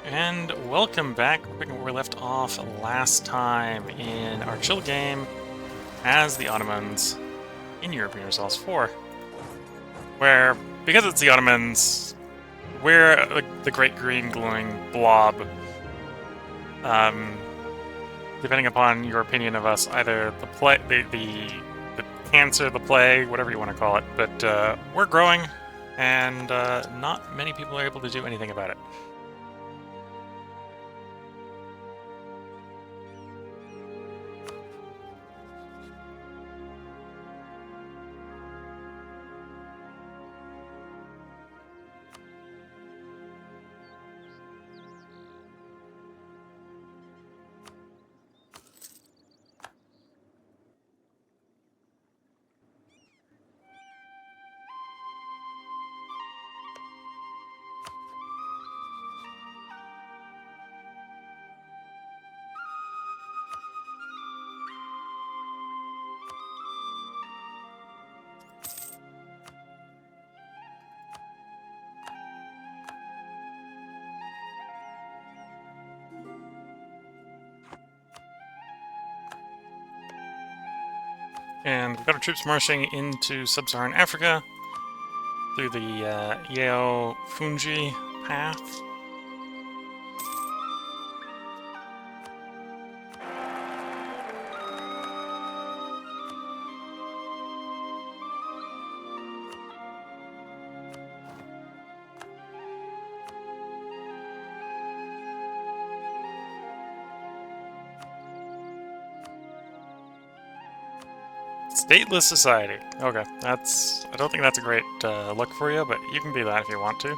And welcome back. We're picking where we left off last time in our chill game as the Ottomans in Europa Universalis 4. Where, because it's the Ottomans, we're the great green glowing blob. Depending upon your opinion of us, either the cancer, the plague, whatever you want to call it. But we're growing, and not many people are able to do anything about it. And we've got our troops marching into sub-Saharan Africa through the Yeo Fungi path. Stateless society. Okay, I don't think that's a great look for you, but you can be that if you want to.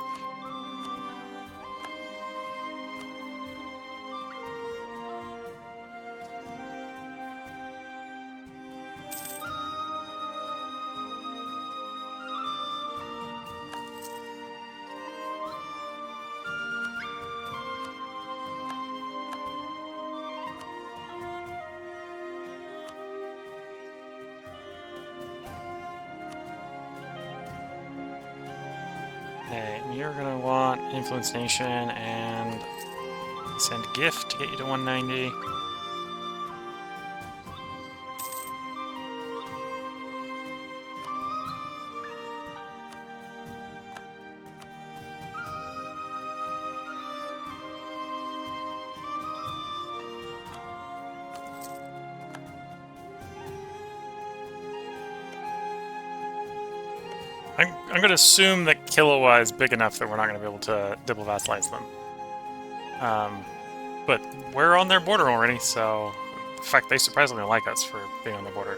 Okay, you're gonna want Influence Nation and send gift to get you to 190. I'm going to assume that Killua is big enough that we're not going to be able to double vassalize them. But we're on their border already, so in fact, they surprisingly like us for being on the border.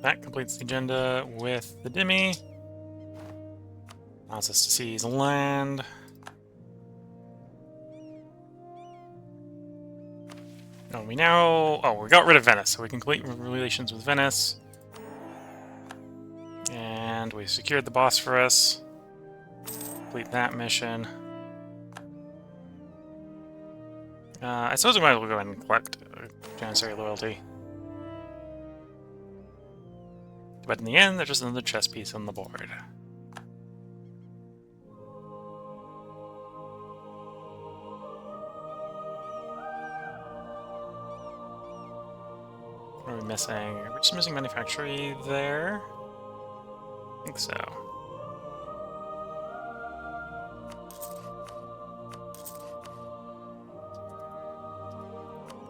That completes the agenda with the Dhimmi. Allows us to seize land. Oh, we got rid of Venice, so we can complete relations with Venice. And we secured the Bosphorus. Complete that mission. I suppose we might as well go ahead and collect Janissary loyalty. But in the end, they're just another chess piece on the board. What are we missing? We're just missing manufactory there? I think so.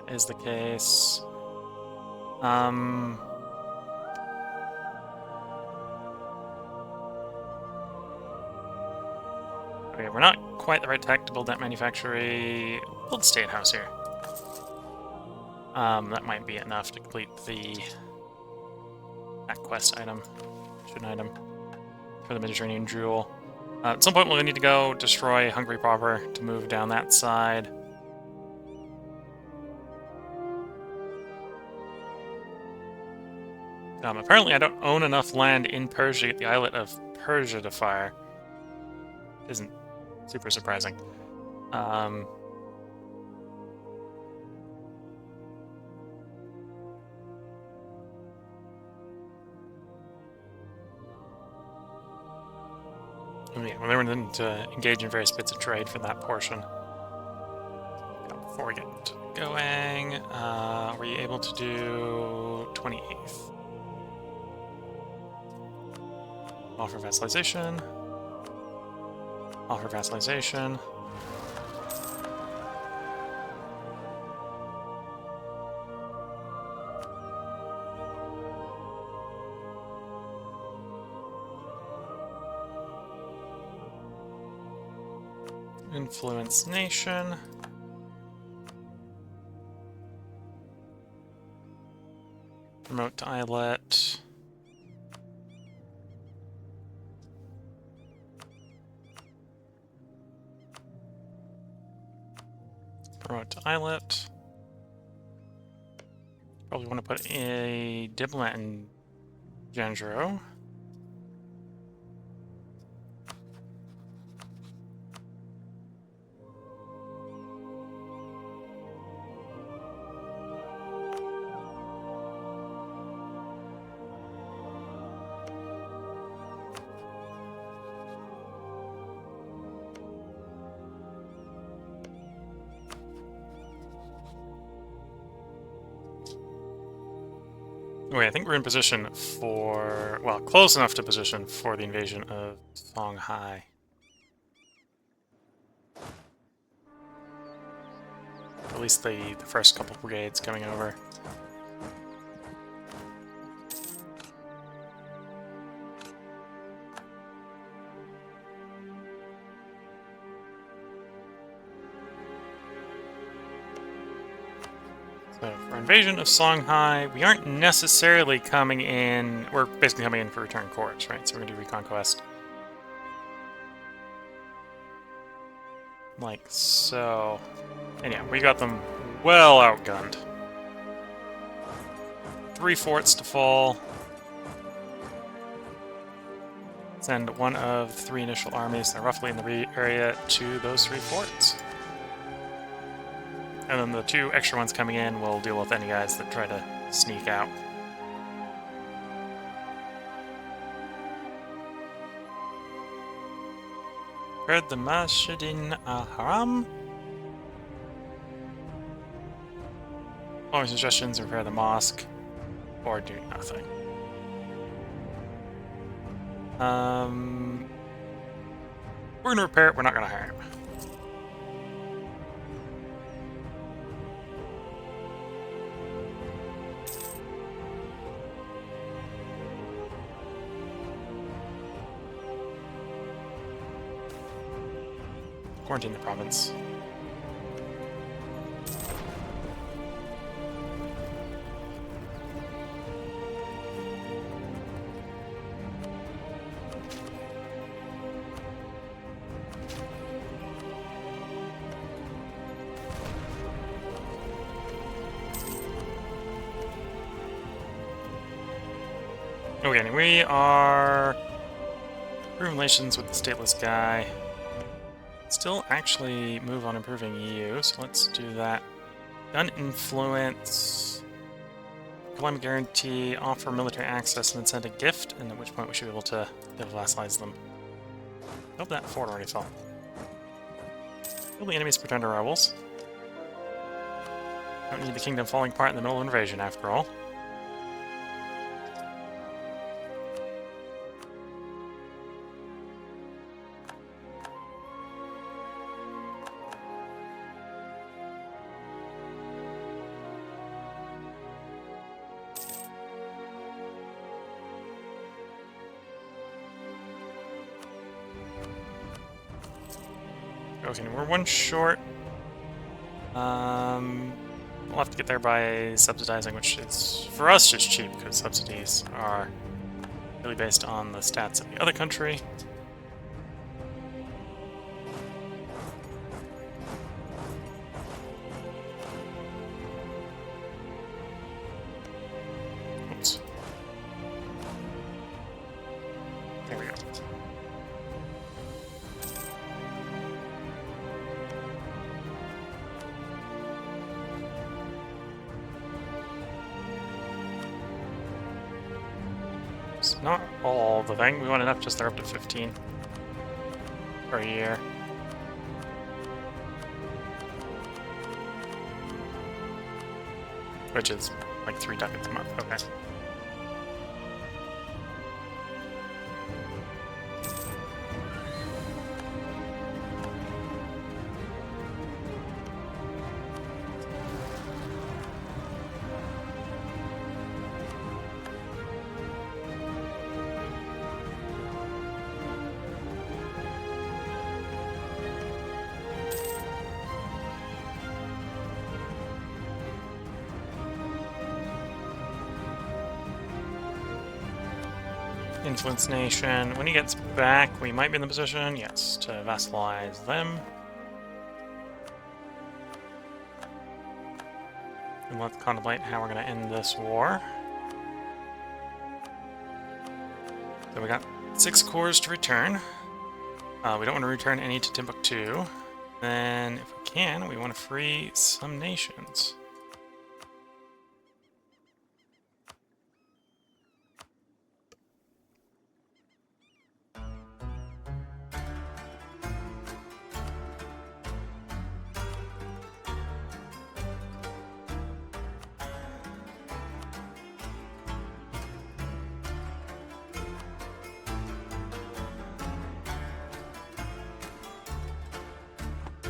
Is the case. Okay, we're not quite the right tech to build that manufactory. Build a state house here. That might be enough to complete that quest item, mission item, for the Mediterranean Jewel. At some point we'll need to go destroy Hungary proper to move down that side. Apparently I don't own enough land in Persia to get the islet of Persia to fire. Isn't super surprising. Yeah, well, they were going to engage in various bits of trade for that portion. Before we get going, were you able to do 28th? Offer vassalization. Offer vassalization. Influence nation. Promote to islet. Promote to islet. Probably want to put a diplomat in Genjuro. Wait, I think we're in position for, well, close enough to position for the invasion of Songhai. At least the first couple brigades coming over. So for invasion of Songhai, we aren't necessarily coming in, we're basically coming in for return course, right? So we're going to do reconquest. Like so. And yeah, we got them well outgunned. 3 forts to fall. Send one of the 3 initial armies that are roughly in the area to those 3 forts. And then the 2 extra ones coming in will deal with any guys that try to sneak out. Heard the Masjidin al-Haram. Following suggestions: repair the mosque, or do nothing. We're gonna repair it, we're not gonna hire him. Quarantine the province. Okay, and we are in relations with the stateless guy. Still actually move on improving EU, so let's do that. Gun influence, climate guarantee, offer military access, and then send a gift, and at which point we should be able to vassalize them. Hope that fort already fell. Kill the enemy's pretender rebels. Don't need the kingdom falling apart in the middle of invasion, after all. Okay, we're 1 short. We'll have to get there by subsidizing, which is, for us, just cheap, because subsidies are really based on the stats of the other country. Oops. There we go. go. It's not all the thing. We want enough just there up to 15 per year. Which is like 3 ducats a month. Okay. Influence Nation. When he gets back, we might be in the position, yes, to vassalize them. And let's contemplate how we're going to end this war. So we got 6 cores to return. We don't want to return any to Timbuktu. Then, if we can, we want to free some nations.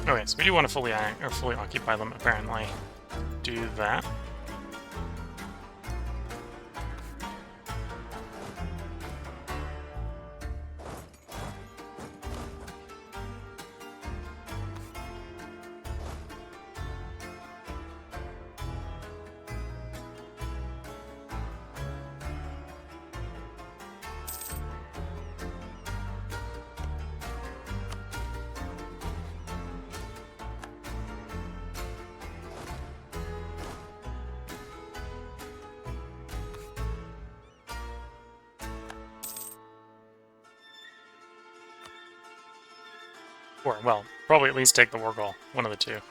Okay, so we do want to fully occupy them, apparently. Do that. Or, well, probably at least take the war goal. One of the two.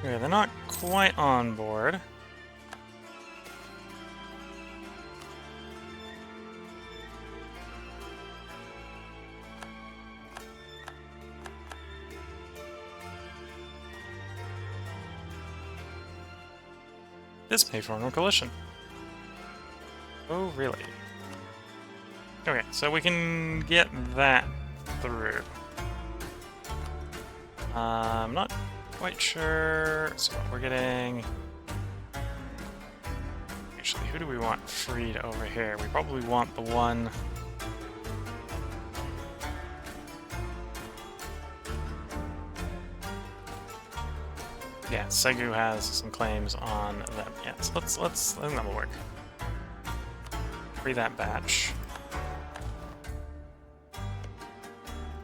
Okay, they're not quite on board. This may form a coalition. Oh, really? Okay, so we can get that through. I'm not quite sure. So we're getting... Actually, who do we want freed over here? We probably want the one... Yeah, Segu has some claims on them. Yeah, so let's I think that will work. Free that batch.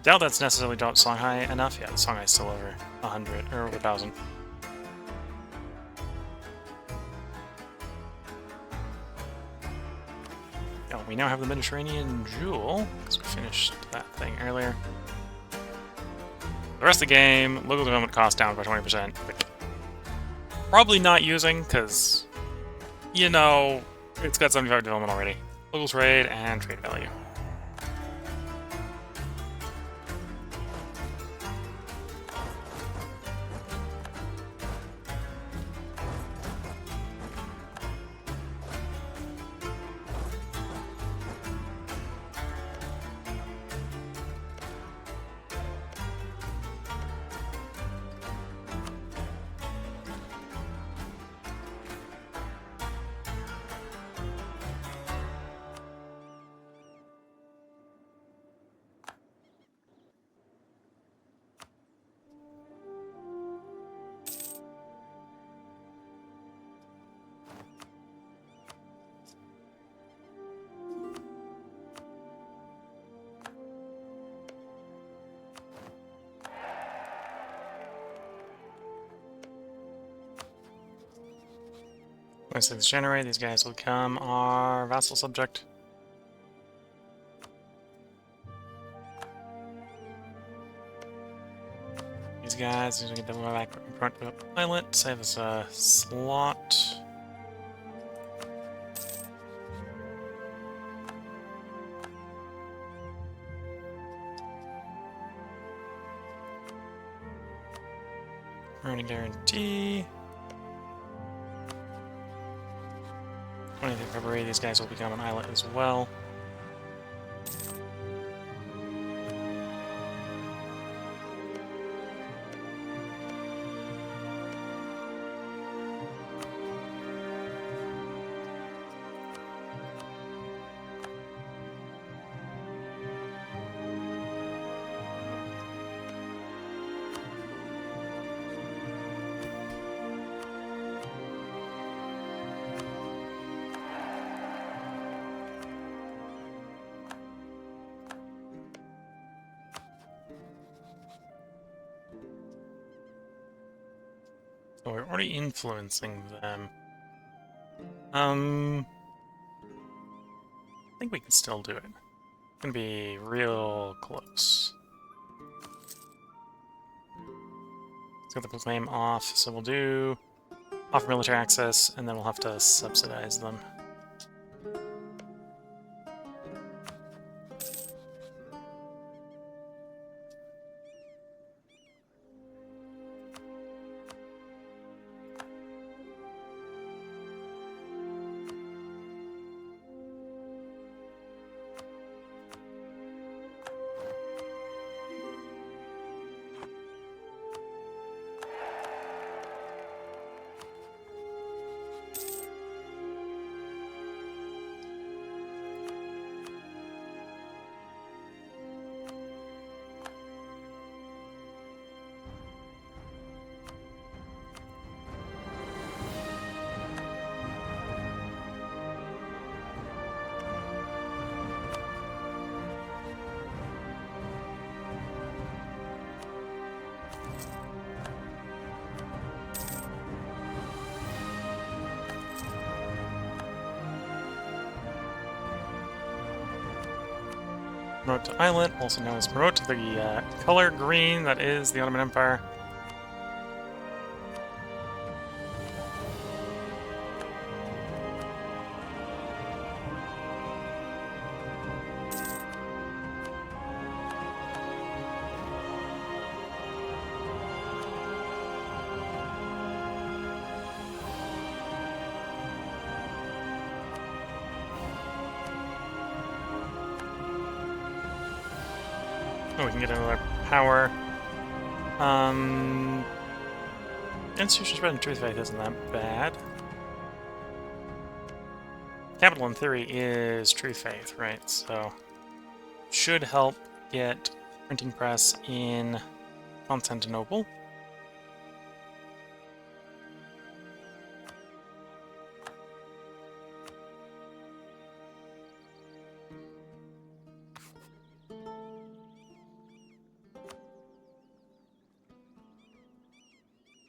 Doubt that's necessarily don't Songhai enough. Yeah, the Songhai's still over 100 or 1,000. Oh, we now have the Mediterranean Jewel because we finished that thing earlier. The rest of the game, local development cost down by 20%. Which probably not using because, you know, it's got 75 development already. Local trade and trade value. Once these generate, these guys will become our vassal subject. These guys, these will get them back in front of the pilot, save us a slot. Earn a guarantee. 20th of February, these guys will become an islet as well. So we're already influencing them. I think we can still do it. It's gonna be real close. Let's get the proclaim off, so we'll do offer military access, and then we'll have to subsidize them. Promote to islet, also known as promote to the color green that is the Ottoman Empire. Oh, we can get another power. Institution spread and truth faith isn't that bad. Capital in theory is truth faith, right? So should help get printing press in Constantinople.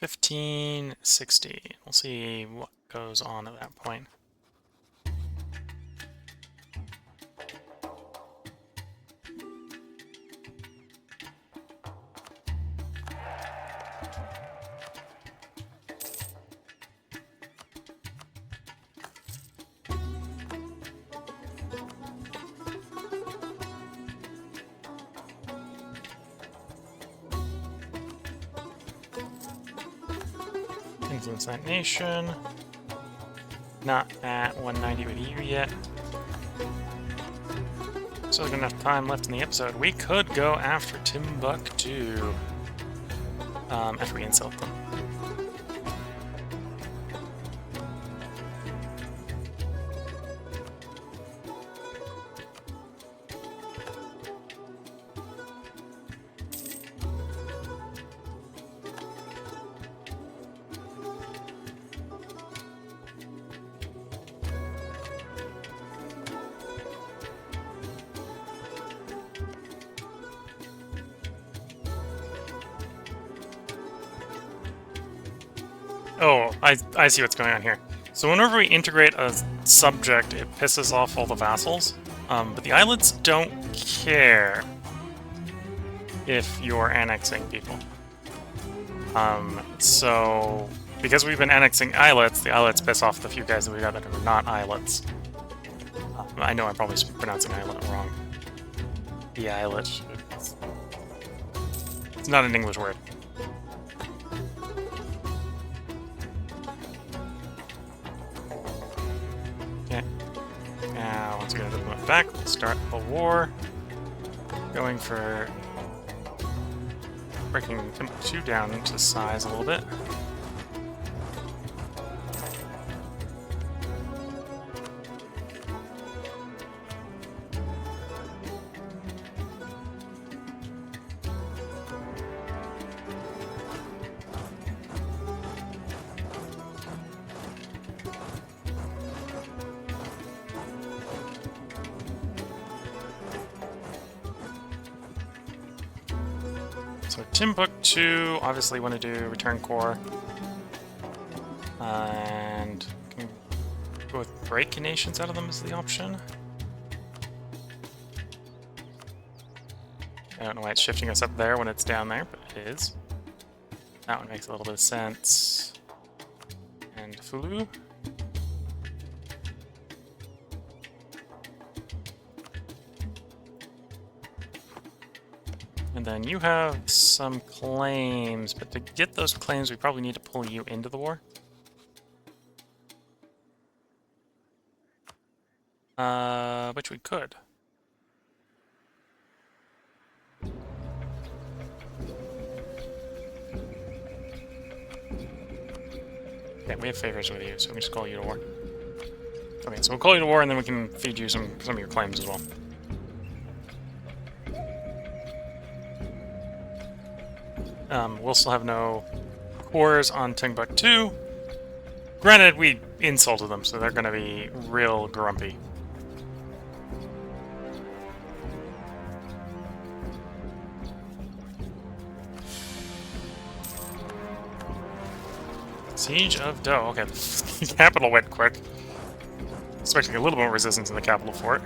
$15.60. We'll see what goes on at that point. Influence that nation. Not at 190 with you yet. So there's enough time left in the episode. We could go after Timbuktu after we insult them. Oh, I see what's going on here. So whenever we integrate a subject, it pisses off all the vassals. But the islets don't care if you're annexing people. So because we've been annexing islets, the islets piss off the few guys that we got that are not islets. I know I'm probably pronouncing islet wrong. The islet. It's not an English word. Okay. Now, once we get it back, we'll start the war. Going for breaking Timbuktu down into size a little bit. So Timbuktu, obviously want to do return core. And can we go with break nations out of them as the option. I don't know why it's shifting us up there when it's down there, but it is. That one makes a little bit of sense. And Fulu. And then you have some claims, but to get those claims, we probably need to pull you into the war. Which we could. Okay, we have favors with you, so we can just call you to war. Okay, so we'll call you to war, and then we can feed you some of your claims as well. We'll still have no cores on Timbuktu. Granted, we insulted them, so they're going to be real grumpy. Siege of Do. Okay, the capital went quick. Expecting a little more resistance in the capital fort.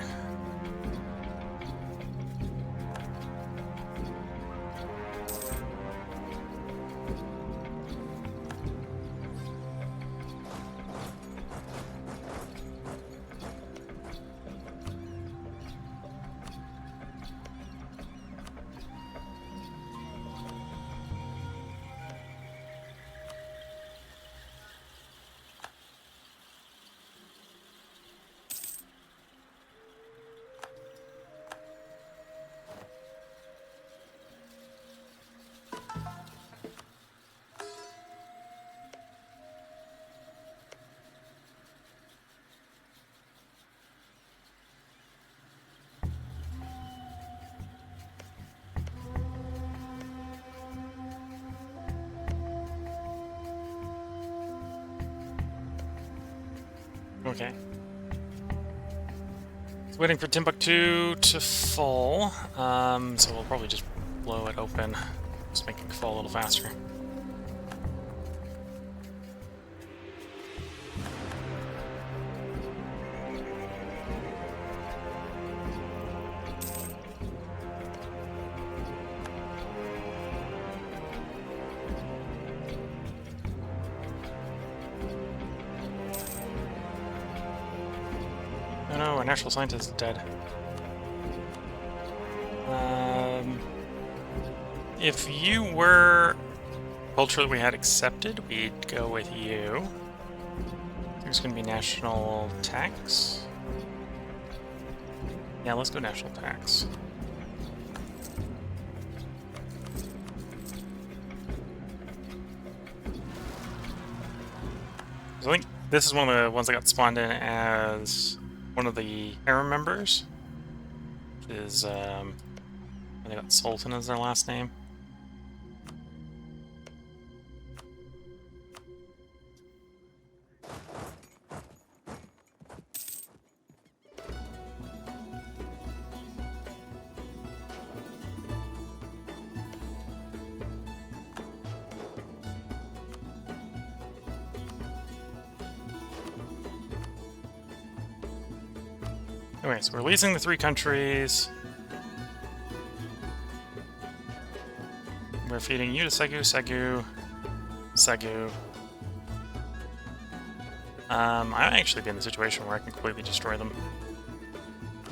Okay. It's waiting for Timbuktu to fall, so we'll probably just blow it open, just make it fall a little faster. Oh no, our natural scientist is dead. If you were culture that we had accepted, we'd go with you. There's going to be national tax. Yeah, let's go national tax. So I think this is one of the ones that got spawned in as one of the harem members. Which is, they got Sultan as their last name. Anyway, so we're releasing the 3 countries. We're feeding you to Segu, Segu, Segu. I might actually be in the situation where I can completely destroy them.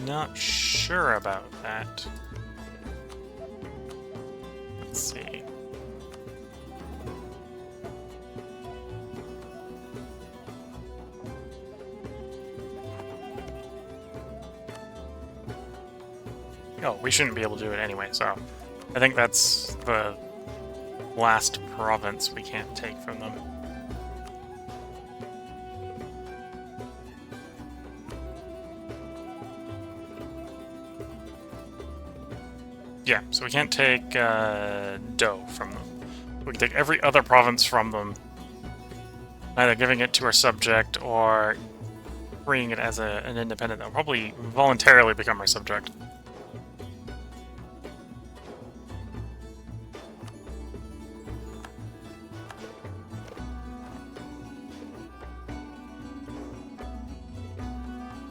Not sure about that. Let's see. Oh, we shouldn't be able to do it anyway, so I think that's the last province we can't take from them. Yeah, so we can't take Do from them. We can take every other province from them, either giving it to our subject or freeing it as an independent. They'll probably voluntarily become our subject.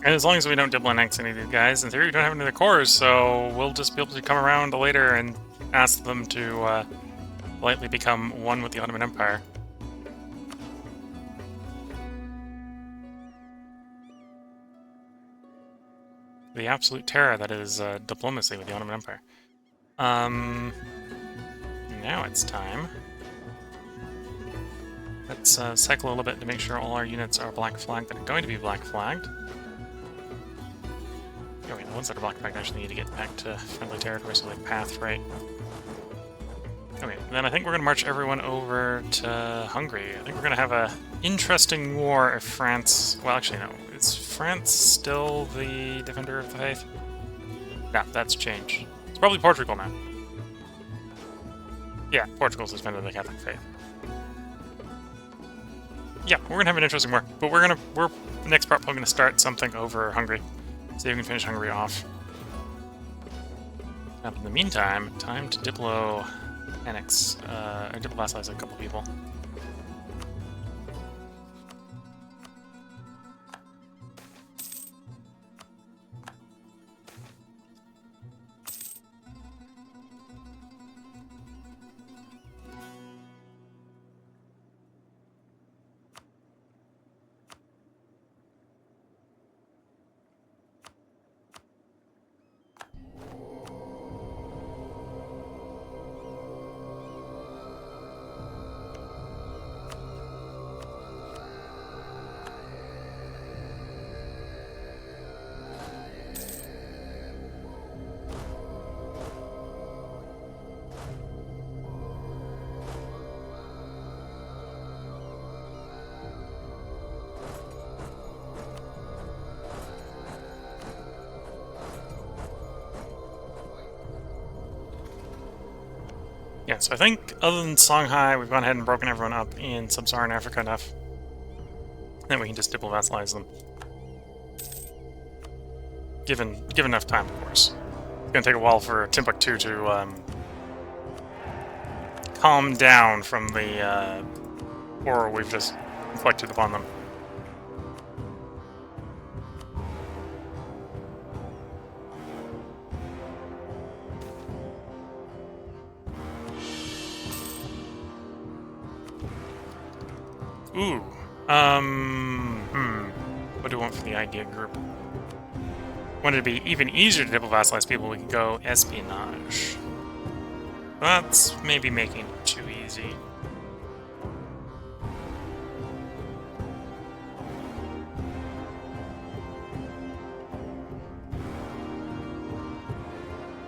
And as long as we don't double annex any of these guys, in theory we don't have any of the cores, so we'll just be able to come around later and ask them to politely become one with the Ottoman Empire. The absolute terror that is diplomacy with the Ottoman Empire. Now it's time. Let's cycle a little bit to make sure all our units are black flagged that are going to be black flagged. Oh wait, the ones that are black flagged actually need to get back to friendly territory, so like path right. Okay, then I think we're going to march everyone over to Hungary. I think we're going to have a interesting war if France... Well, actually, no. Is France still the defender of the faith? No, that's changed. It's probably Portugal now. Yeah, Portugal's the defender of the Catholic faith. Yeah, we're going to have an interesting war. But we're next part, we're going to start something over Hungary. See if we can finish Hungary off. Now, in the meantime, time to annex, or diplo-vassalize a couple people. Yeah, so I think other than Songhai, we've gone ahead and broken everyone up in Sub-Saharan Africa enough. Then we can just diplo-vassalize them. Given enough time, of course. It's gonna take a while for Timbuktu to calm down from the horror we've just inflicted upon them. Ooh. What do we want for the idea group? Want it to be even easier to diplo-vassalize people, we could go espionage. That's maybe making it too easy.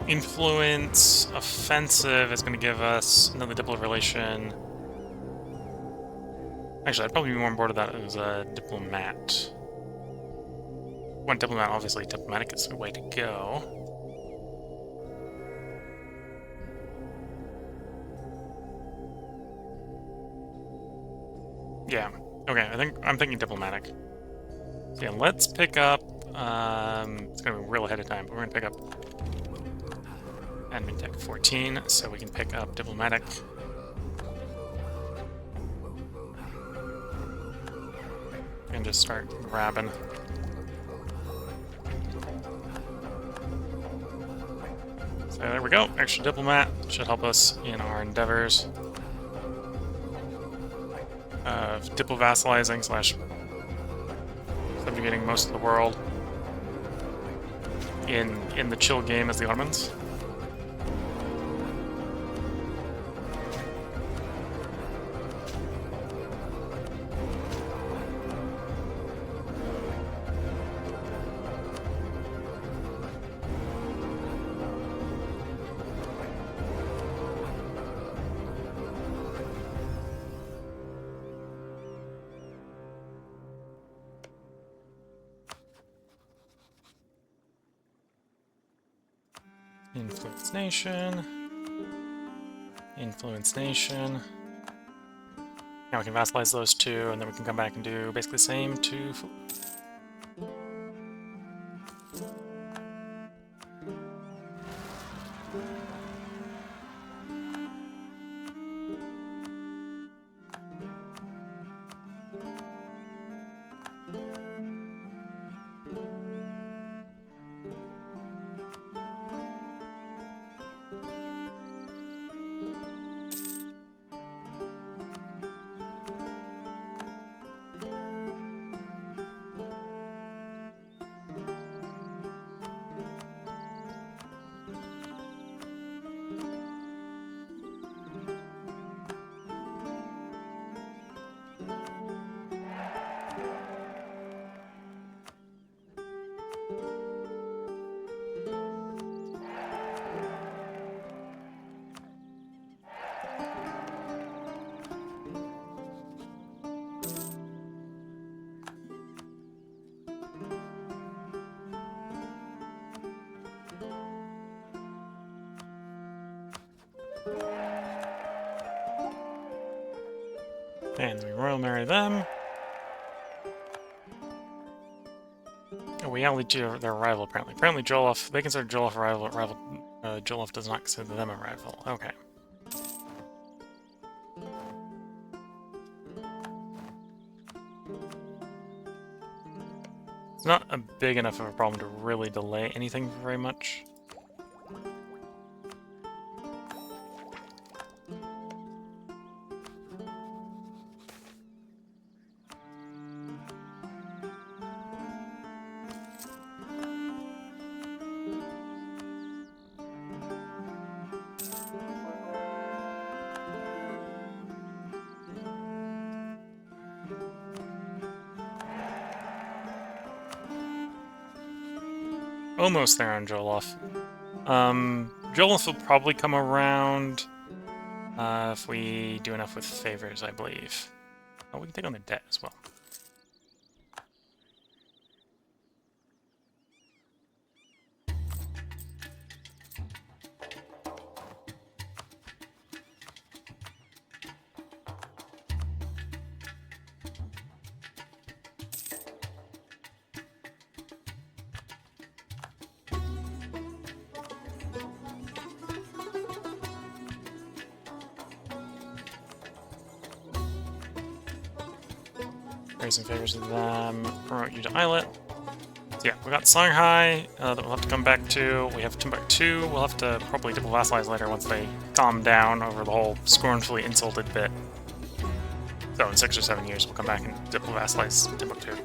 Influence, offensive is going to give us another diplo relation. Actually, I'd probably be more on board with that as a diplomat. One diplomat, obviously, diplomatic is the way to go. Yeah. Okay, I'm thinking diplomatic. So yeah, let's pick up. It's gonna be real ahead of time, but we're gonna pick up admin tech 14, so we can pick up diplomatic. And just start grabbing. So there we go. Extra diplomat should help us in our endeavors of diplo-vassalizing / subjugating most of the world in the chill game as the Ottomans. Influence nation. Influence nation. Now we can vassalize those two, and then we can come back and do basically the same to... And we royal marry them. Oh, we only do their rival, apparently. Apparently Joloffe, they consider Joloffe a rival. Joloffe does not consider them a rival. Okay. It's not a big enough of a problem to really delay anything very much. Almost there on Joloffe. Joloffe will probably come around if we do enough with favors, I believe. Oh, we can take on their debt as well. Some favors of them, promote you to Islet. So yeah, we got Shanghai that we'll have to come back to. We have Timbuktu. We'll have to probably diplo-vassalize later once they calm down over the whole scornfully insulted bit. So in 6 or 7 years, we'll come back and diplo-vassalize Timbuktu.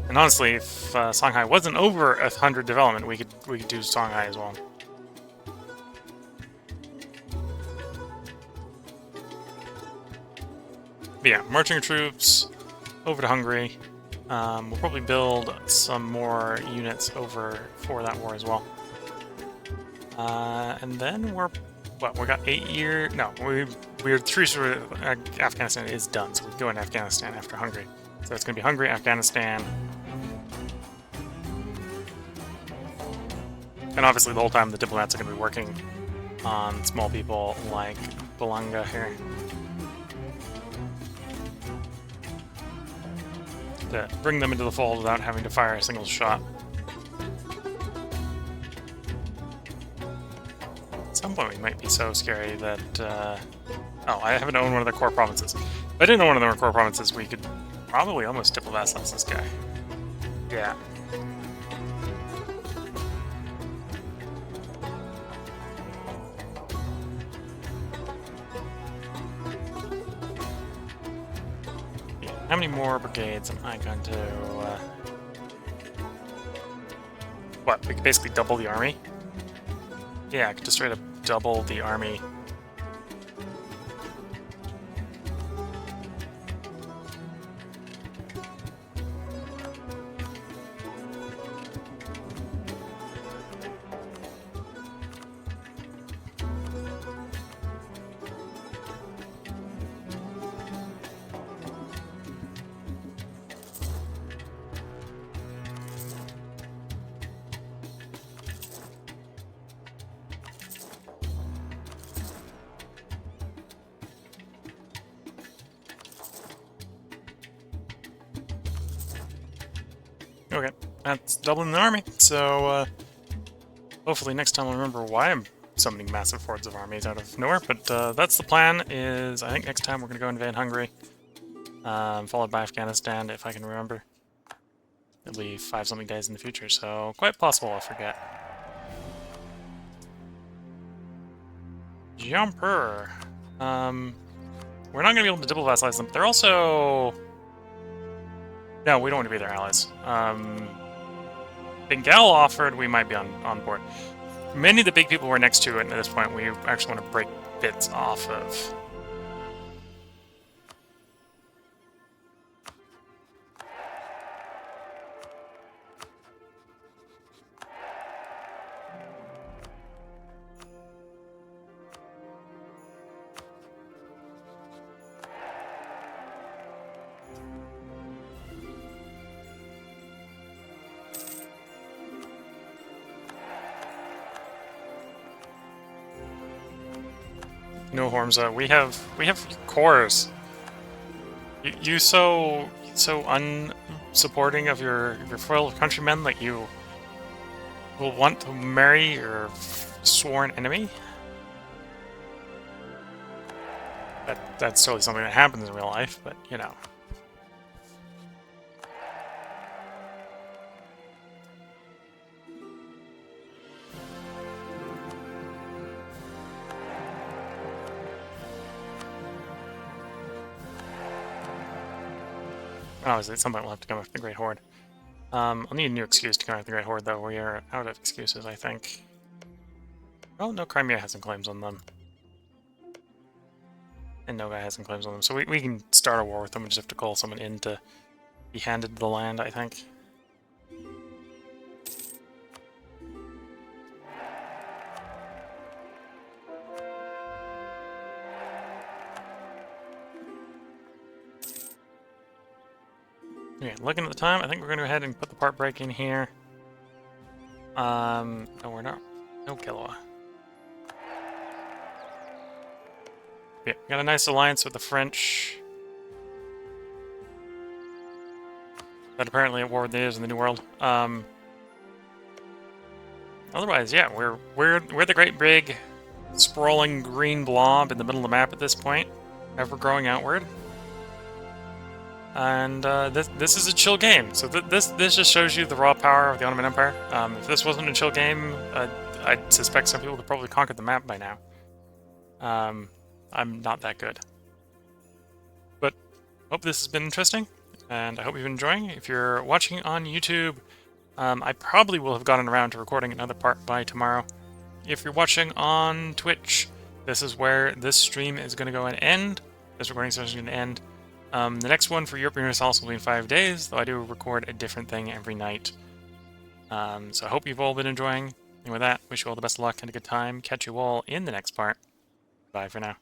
And honestly, if Shanghai wasn't over 100 development, we could do Shanghai as well. But yeah, marching troops over to Hungary. We'll probably build some more units over for that war as well. And then we got 8 years. No, we're truce with Afghanistan is done, so we go in Afghanistan after Hungary. So it's going to be Hungary, Afghanistan. And obviously the whole time the diplomats are going to be working on small people like Balanga here. To bring them into the fold without having to fire a single shot. At some point we might be so scary that... oh, I haven't owned one of their core provinces. If I didn't own one of their core provinces, we could probably almost diplo-vassalize this guy. Yeah. How many more brigades am I going to... What, we could basically double the army? Yeah, I could just straight up double the army. Okay, that's doubling the army, so hopefully next time I'll remember why I'm summoning massive hordes of armies out of nowhere, but that's the plan. Is I think next time we're going to go invade Hungary, followed by Afghanistan, if I can remember. It'll be 5-something days in the future, so quite possible I'll forget. Jumper. We're not going to be able to double vassalize them, but they're also... No, we don't want to be their allies. Bengal offered, we might be on board. Many of the big people we're next to at this point, we actually want to break bits off of. No, Hormza, we have cores. You so unsupporting of your fellow countrymen that you will want to marry your sworn enemy? That's totally something that happens in real life, but you know. Obviously, at some point we'll have to come up with the Great Horde. I'll need a new excuse to come up with the Great Horde, though. We are out of excuses, I think. Well, no, Crimea has some claims on them. And no guy has some claims on them. So we can start a war with them. We just have to call someone in to be handed the land, I think. Okay, looking at the time, I think we're going to go ahead and put the part break in here. No, we're not. No Kilwa. Yeah, we got a nice alliance with the French. That apparently at war with the natives in the New World. Otherwise, yeah, we're the great big, sprawling green blob in the middle of the map at this point, ever growing outward. And this is a chill game, so this just shows you the raw power of the Ottoman Empire. If this wasn't a chill game, I'd suspect some people would probably conquered the map by now. I'm not that good. But hope this has been interesting, and I hope you've been enjoying. If you're watching on YouTube, I probably will have gotten around to recording another part by tomorrow. If you're watching on Twitch, this is where this stream is going to go and end. This recording session is going to end. The next one for Europa Universalis will be in 5 days, though I do record a different thing every night. So I hope you've all been enjoying. And with that, wish you all the best of luck and a good time. Catch you all in the next part. Bye for now.